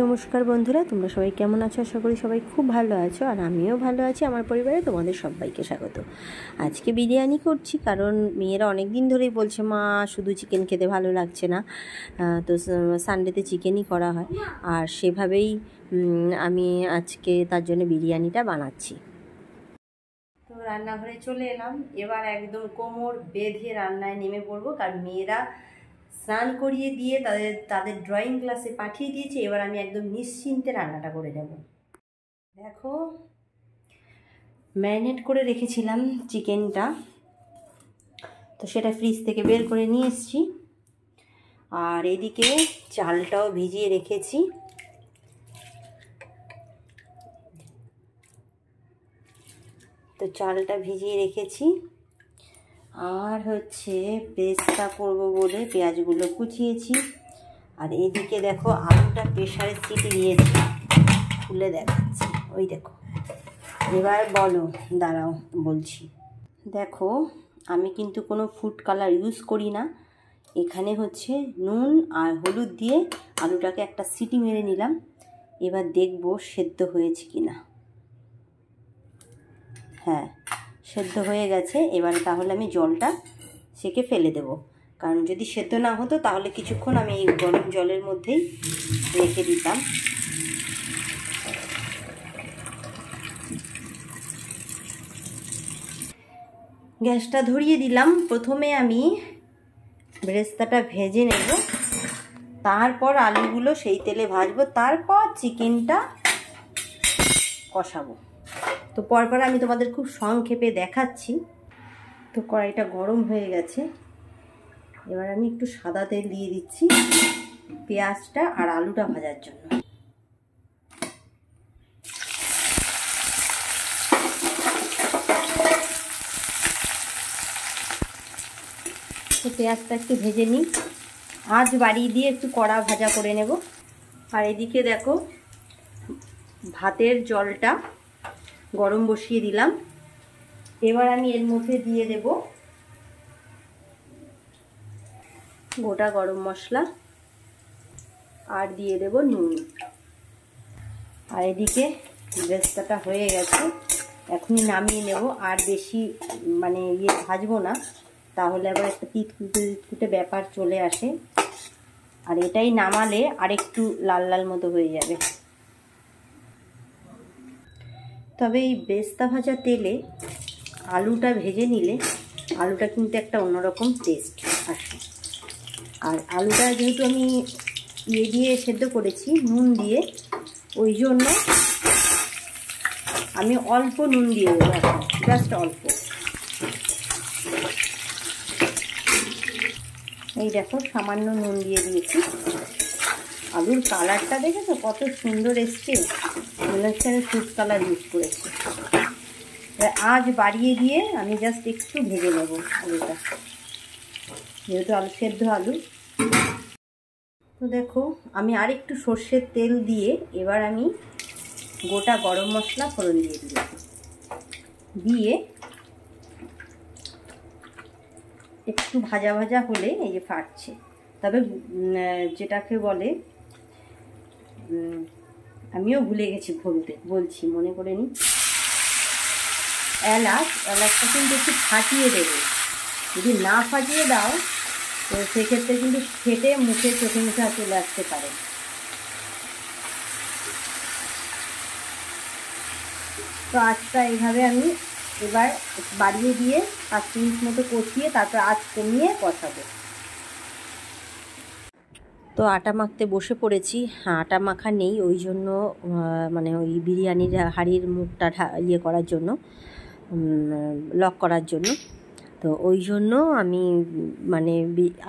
নমস্কার বন্ধুরা, তোমরা সবাই কেমন আছো? আশা করি সবাই খুব ভালো আছো, আর আমিও ভালো আছি। আমার পরিবারে তোমাদের সবাইকে স্বাগত। আজকে বিরিয়ানি করছি কারণ মেয়েরা অনেক দিন ধরেই বলছে মা শুধু চিকেন খেতে ভালো লাগছে না, তো সানডেতে চিকেনই করা হয়, আর সেভাবেই আমি আজকে তার জন্য বিরিয়ানিটা বানাচ্ছি। তো রান্নাঘরে চলে এলাম, এবার একদম কোমর বেঁধে রান্নায় নেমে পড়বো, কারণ মেয়েরা স্নান করিয়ে দিয়ে তাদের ড্রয়িং ক্লাসে পাঠিয়ে দিয়েছে। এবার আমি একদম নিশ্চিন্তে রান্নাটা করে নেব। দেখো, ম্যারিনেট করে রেখেছিলাম চিকেনটা, তো সেটা ফ্রিজ থেকে বের করে নিয়ে এসেছি। আর এদিকে চালটাও ভিজিয়ে রেখেছি। তো চালটা ভিজিয়ে রেখেছি, আর হচ্ছে পেস্টটা করব বলে পেঁয়াজগুলো কুচিয়েছি। আর এদিকে দেখো আলুটা প্রেশারে সিটি দিয়েছি, খুলে দেখাচ্ছি। ওই দেখো, এবার বলো, দাঁড়াও বলছি। দেখো, আমি কিন্তু কোনো ফুড কালার ইউজ করি না। এখানে হচ্ছে নুন আর হলুদ দিয়ে আলুটাকে একটা সিটি মেরে নিলাম। এবার দেখব সেদ্ধ হয়েছে কি না। হ্যাঁ, সেদ্ধ হয়ে গেছে। এবার তাহলে আমি জলটা সেকে ফেলে দেব, কারণ যদি সেদ্ধ না হতো তাহলে কিছুক্ষণ আমি এই গরম জলের মধ্যেই রেখে দিতাম। গ্যাসটা ধরিয়ে দিলাম। প্রথমে আমি বেরেস্তাটা ভেজে নেব, তারপর আলুগুলো সেই তেলে ভাজবো, তারপর চিকেনটা কষাবো। তো পরপর আমি তোমাদের খুব সংক্ষেপে দেখাচ্ছি। তো কড়াইটা গরম হয়ে গেছে, এবার আমি একটু সাদা তেল দিয়ে দিচ্ছি পেঁয়াজটা আর আলুটা ভাজার জন্য। তো পেঁয়াজটা একটু ভেজে নিই, আঁচ বাড়িয়ে দিয়ে একটু কড়া ভাজা করে নেব। আর এদিকে দেখো, ভাতের জলটা গরম বসিয়ে দিলাম। এবার আমি এর মধ্যে দিয়ে দেব গোটা গরম মশলা, আর দিয়ে দেব নুন। আর এদিকে বেরেস্তাটা হয়ে গেছে, এখনই নামিয়ে নেব। আর বেশি ভাজবো না, তাহলে আবার একটা তিতকুটে ব্যাপার চলে আসে। আর এটাই নামালে আরেকটু লাল লাল মতো হয়ে যাবে। তবে এই বেরেস্তা ভাজা তেলে আলুটা ভেজে নিলে আলুটা কিন্তু একটা অন্যরকম টেস্ট আসে। আর আলুটা যেহেতু আমি দিয়ে সেদ্ধ করেছি নুন দিয়ে, ওই জন্য আমি অল্প নুন দিয়ে দেবো, এখন জাস্ট অল্প। এই দেখো, সামান্য নুন দিয়ে দিয়েছি। আলুর কালারটা দেখেছো কত সুন্দর এসছে, মনে হচ্ছে আমি ফুড কালার ইউজ করেছি। আঁচ বাড়িয়ে দিয়ে আমি জাস্ট একটু ভেজে নেব আলুটা, যেহেতু আলু সেদ্ধ আলু। তো দেখো, আমি আর একটু সর্ষের তেল দিয়ে এবার আমি গোটা গরম মশলা ফোড়ন দিয়ে দিলাম। দিয়ে একটু ভাজা ভাজা হলে, এই যে ফাটছে, তবে যেটাকে বলে, আমিও ভুলে গেছি বলছি, মনে করে নি, এলাচটা কিন্তু একটু ফাটিয়ে দেবে। যদি না ফাটিয়ে দাও তো সেক্ষেত্রে কিন্তু ফেটে চোখে মুখে চলে আসতে পারে। তো আঁচটা এইভাবে আমি এবার বাড়িয়ে দিয়ে 5 মিনিট মতো কষিয়ে তারপর আঁচ কমিয়ে কষাবো। তো আটা মাখতে বসে পড়েছি। আটা মাখা নেই, ওই জন্য ওই বিরিয়ানির হাঁড়ির মুখটা করার জন্য, লক করার জন্য। তো ওই জন্য আমি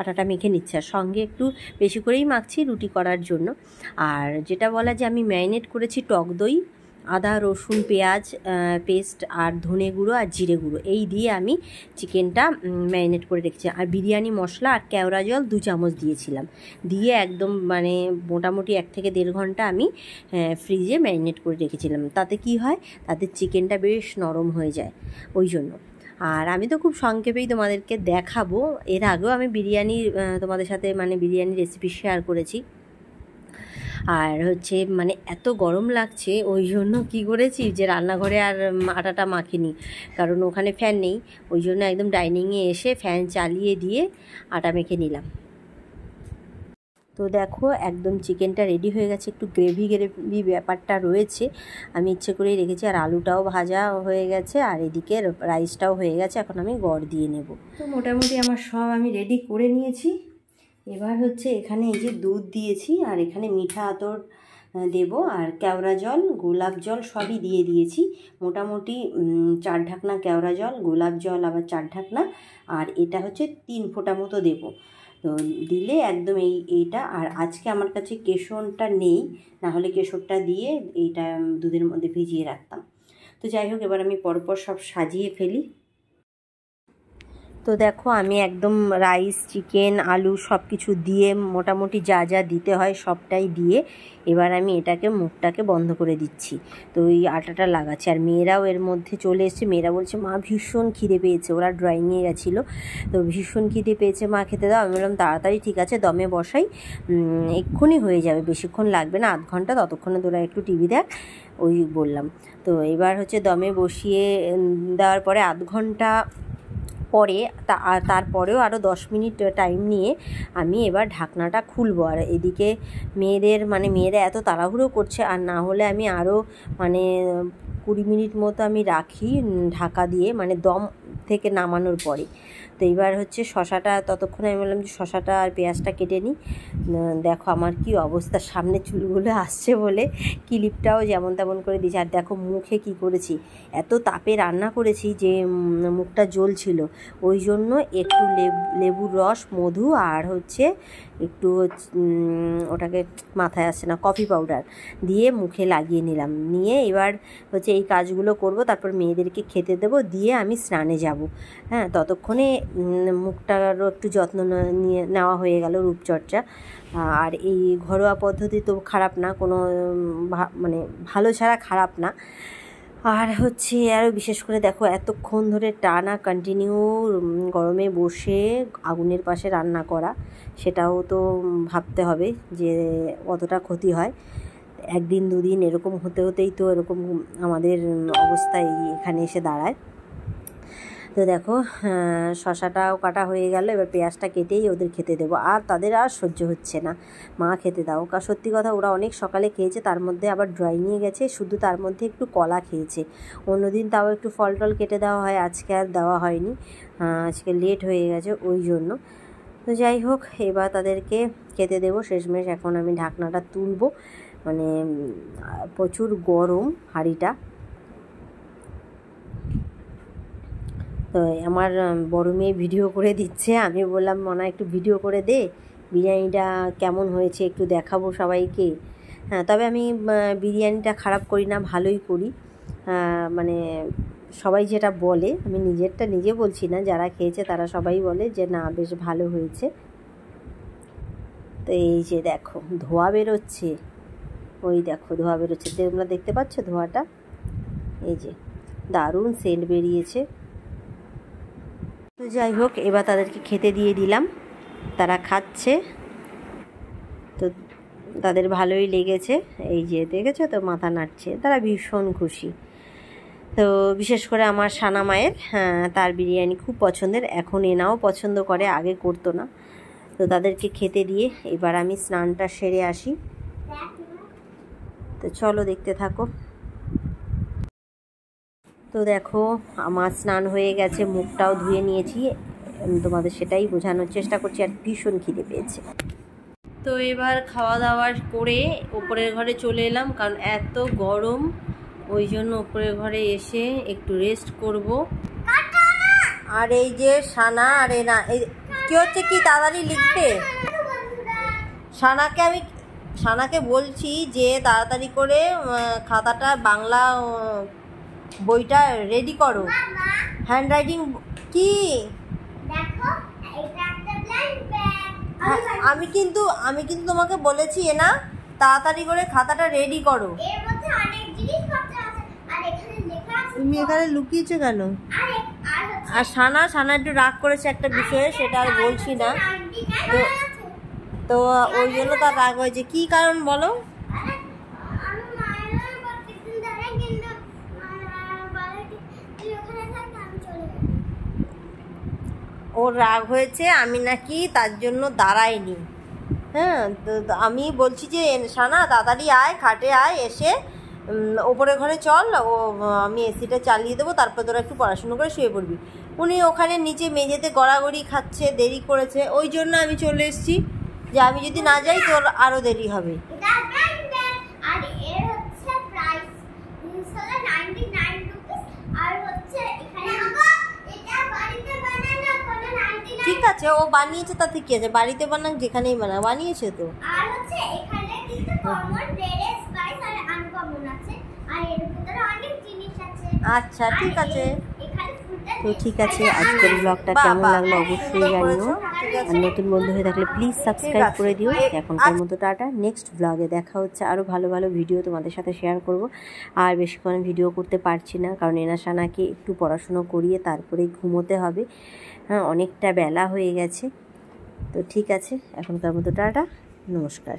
আটাটা মেখে নিচ্ছি, আর সঙ্গে একটু বেশি করেই মাখছি রুটি করার জন্য। আর যেটা বলা যে আমি ম্যারিনেট করেছি টক দই, আদা রসুন পেঁয়াজ পেস্ট, আর ধনে গুঁড়ো আর জিরে গুঁড়ো, এই দিয়ে আমি চিকেনটা ম্যারিনেট করে রেখেছি। আর বিরিয়ানি মশলা আর কেওড়া জল 2 চামচ দিয়েছিলাম, দিয়ে একদম মোটামুটি 1 থেকে 1.5 ঘন্টা আমি ফ্রিজে ম্যারিনেট করে রেখেছিলাম। তাতে কি হয়, তাতে চিকেনটা বেশ নরম হয়ে যায়, ওই জন্য। আর আমি তো খুব সংক্ষেপেই তোমাদেরকে দেখাবো। এর আগেও আমি তোমাদের সাথে বিরিয়ানির রেসিপি শেয়ার করেছি। আর হচ্ছে মানে এত গরম লাগছে, ওই জন্য কী করেছি যে রান্নাঘরে আর আটাটা মাখিনি, কারণ ওখানে ফ্যান নেই। ওই জন্য একদম ডাইনিংয়ে এসে ফ্যান চালিয়ে দিয়ে আটা মেখে নিলাম। তো দেখো একদম চিকেনটা রেডি হয়ে গেছে, একটু গ্রেভি গ্রেভি ব্যাপারটা রয়েছে, আমি ইচ্ছে করেই রেখেছি। আর আলুটাও ভাজা হয়ে গেছে, আর এদিকে রাইসটাও হয়ে গেছে, এখন আমি গড় দিয়ে নেব। তো মোটামুটি আমার সব আমি রেডি করে নিয়েছি। এবার হচ্ছে এখানে এই যে দুধ দিয়েছি, আর এখানে মিঠা আতর দেব, আর কেওড়া জল, গোলাপ জল সবই দিয়ে দিয়েছি। মোটামুটি 4 ঢাকনা কেওড়া জল, গোলাপ জল আবার 4 ঢাকনা, আর এটা হচ্ছে 3 ফোঁটা মতো দেবো। তো দিলে একদম এইটা। আর আজকে আমার কাছে কেশরটা নেই, নাহলে কেশরটা দিয়ে এইটা দুধের মধ্যে ভিজিয়ে রাখতাম। তো যাই হোক, এবার আমি পরপর সব সাজিয়ে ফেলি। তো দেখো আমি একদম রাইস, চিকেন, আলু সব কিছু দিয়ে মোটামুটি যা যা দিতে হয় সবটাই দিয়ে এবার আমি এটাকে মুখটাকে বন্ধ করে দিচ্ছি। তো ওই আটাটা লাগাচ্ছি, আর মেয়েরাও এর মধ্যে চলে এসছে। মেয়েরা বলছে মা ভীষণ খিদে পেয়েছে, ওরা ড্রয়িংয়ে গেছিলো, তো ভীষণ খিদে পেয়েছে মা, খেতে দাও। আমি বললাম তাড়াতাড়ি ঠিক আছে দমে বসাই, এক্ষুনি হয়ে যাবে, বেশিক্ষণ লাগবে না, 1/2 ঘন্টা, ততক্ষণে তোরা একটু টিভি দেখ, ওই বললাম। তো এবার হচ্ছে দমে বসিয়ে দেওয়ার পরে 1/2 ঘন্টা পরে তারপরেও আরও 10 মিনিট টাইম নিয়ে আমি এবার ঢাকনাটা খুলবো। আর এদিকে মেয়েরা এত তাড়াহুড়ো করছে, আর না হলে আমি আরও 20 মিনিট মতো আমি রাখি ঢাকা দিয়ে, দম থেকে নামানোর পরে। তো এইবার হচ্ছে শশাটা, ততক্ষণে আমি বললাম যে শশাটা আর পেঁয়াজটা কেটে নিই। দেখো আমার কি অবস্থা, সামনে চুলগুলো আসছে বলে ক্লিপটাও যেমন তেমন করে দিয়েছি। আর দেখো মুখে কি করেছি, এত তাপে রান্না করেছি যে মুখটা জ্বলছিল, ওই জন্য একটু লেবুর রস, মধু, আর হচ্ছে একটু ওটাকে মাথায় আসছে না, কফি পাউডার দিয়ে মুখে লাগিয়ে নিলাম। নিয়ে এবার হচ্ছে এই কাজগুলো করব, তারপর মেয়েদেরকে খেতে দেবো, দিয়ে আমি স্নানে যাব। হ্যাঁ, ততক্ষণে মুখটারও একটু যত্ন নেওয়া হয়ে গেল, রূপচর্চা। আর এই ঘরোয়া পদ্ধতি তো খারাপ না, কোনো ভালো ছাড়া খারাপ না। আর হচ্ছে আরও বিশেষ করে দেখো এতক্ষণ ধরে টানা কন্টিনিউ গরমে বসে আগুনের পাশে রান্না করা, সেটাও তো ভাবতে হবে যে কতটা ক্ষতি হয়। 1 দিন 2 দিন এরকম হতে হতেই তো এরকম আমাদের অবস্থায় এখানে এসে দাঁড়ায়। তো দেখো শশাটাও কাটা হয়ে গেল, এবার পেঁয়াজটা কেটেই ওদের খেতে দেবো। আর তাদের আর সহ্য হচ্ছে না, মা খেতে দাও। সত্যি কথা, ওরা অনেক সকালে খেয়েছে, তার মধ্যে আবার ড্রয়িংয়ে গেছে, শুধু তার মধ্যে একটু কলা খেয়েছে। অন্যদিন তাও একটু ফল টল কেটে দেওয়া হয়, আজকে আর দেওয়া হয়নি, আজকে লেট হয়ে গেছে ওই জন্য। তো যাই হোক, এবার তাদেরকে খেতে দেবো শেষমেশ। এখন আমি ঢাকনাটা তুলবো, প্রচুর গরম হাঁড়িটা। তো আমার বড় মেয়ে ভিডিও করে দিচ্ছে, আমি বললাম মনা একটু ভিডিও করে দে, বিরিয়ানিটা কেমন হয়েছে একটু দেখাবো সবাইকে। হ্যাঁ, তবে আমি বিরিয়ানিটা খারাপ করি না, ভালোই করি। সবাই যেটা বলে, আমি নিজেরটা নিজে বলছি না, যারা খেয়েছে তারা সবাই বলে যে না বেশ ভালো হয়েছে। তো এই যে দেখো ধোঁয়া বেরোচ্ছে, ওই দেখো ধোঁয়া বেরোচ্ছে, তোমরা দেখতে পাচ্ছ ধোঁয়াটা, এই যে দারুণ সেন্ট বেরিয়েছে। তো যাই হোক, এবার তাদেরকে খেতে দিয়ে দিলাম, তারা খাচ্ছে, তো তাদের ভালোই লেগেছে। এই যে দেখেছো তো মাথা নাড়ছে, তারা ভীষণ খুশি। তো বিশেষ করে আমার সানা মায়ের, তার বিরিয়ানি খুব পছন্দের, এখন এনাও পছন্দ করে, আগে করতো না। তো তাদেরকে খেতে দিয়ে এবার আমি স্নানটা সেরে আসি। তো চলো দেখতে থাকো। তো দেখো আমার স্নান হয়ে গেছে, মুখটাও ধুয়ে নিয়েছি, তোমাদের সেটাই বোঝানোর চেষ্টা করছি। আর ভীষণ খিদে পেয়েছে। তো এবার খাওয়া দাওয়া করে ওপরের ঘরে চলে এলাম, কারণ এত গরম, ওই জন্য ওপরের ঘরে এসে একটু রেস্ট করব। আর এই যে সানা, আরে না কি হচ্ছে, কি তাড়াতাড়ি লিখতে, সানাকে বলছি যে তাড়াতাড়ি করে খাতাটা, বাংলা বইটা রেডি করো, হ্যান্ড রাইটিং। কি আমি কিন্তু তোমাকে বলেছি না, তাড়াতাড়ি করে খাতাটা রেডি করো। তুমি এখানে লুকিয়েছো কেন? আর সানা একটু রাগ করেছে একটা বিষয়ে, সেটা আর বলছি না। তো ওই জন্য তার রাগ হয়েছে। কি কারণ বলো? ওর রাগ হয়েছে আমি নাকি তার জন্য দাঁড়াইনি। হ্যাঁ, আমি বলছি যে সানা তাড়াতাড়ি আয়, খাটে আয়, এসে ওপরের ঘরে চল, আমি এসিটা চালিয়ে দেবো, তারপর তোরা একটু পড়াশুনো করে শুয়ে পড়বি। উনি ওখানে নিচে মেঝেতে গড়াগড়ি খাচ্ছে, দেরি করেছে, ওই জন্য আমি চলে এসেছি যে আমি যদি না যাই তোর আরও দেরি হবে। ঠিক আছে, ও বানিয়েছে, তাতে কি আছে, বাড়িতে বানাক, যেখানেই বানাক, বানিয়েছে তো। আর হচ্ছে এখানে কিন্তু কমন, রেড, স্পাইস আর আনকমন আছে, আর এর ভিতরে অনেক জিনিস আছে। আচ্ছা ঠিক আছে, তো ঠিক আছে, আজকের ব্লগটা কেমন লাগলো অবশ্যই জানিও, আর নতুন বন্ধু হয়ে থাকলে প্লিজ সাবস্ক্রাইব করে দিও। এখনকার মতো টাটা, নেক্সট ব্লগে দেখা হচ্ছে, আরও ভালো ভালো ভিডিও তোমাদের সাথে শেয়ার করব। আর বেশিক্ষণ ভিডিও করতে পারছি না, কারণ এনাশানাকে একটু পড়াশুনো করিয়ে তারপরেই ঘুমোতে হবে। হ্যাঁ, অনেকটা বেলা হয়ে গেছে। তো ঠিক আছে, এখনকার মতো টাটা, নমস্কার।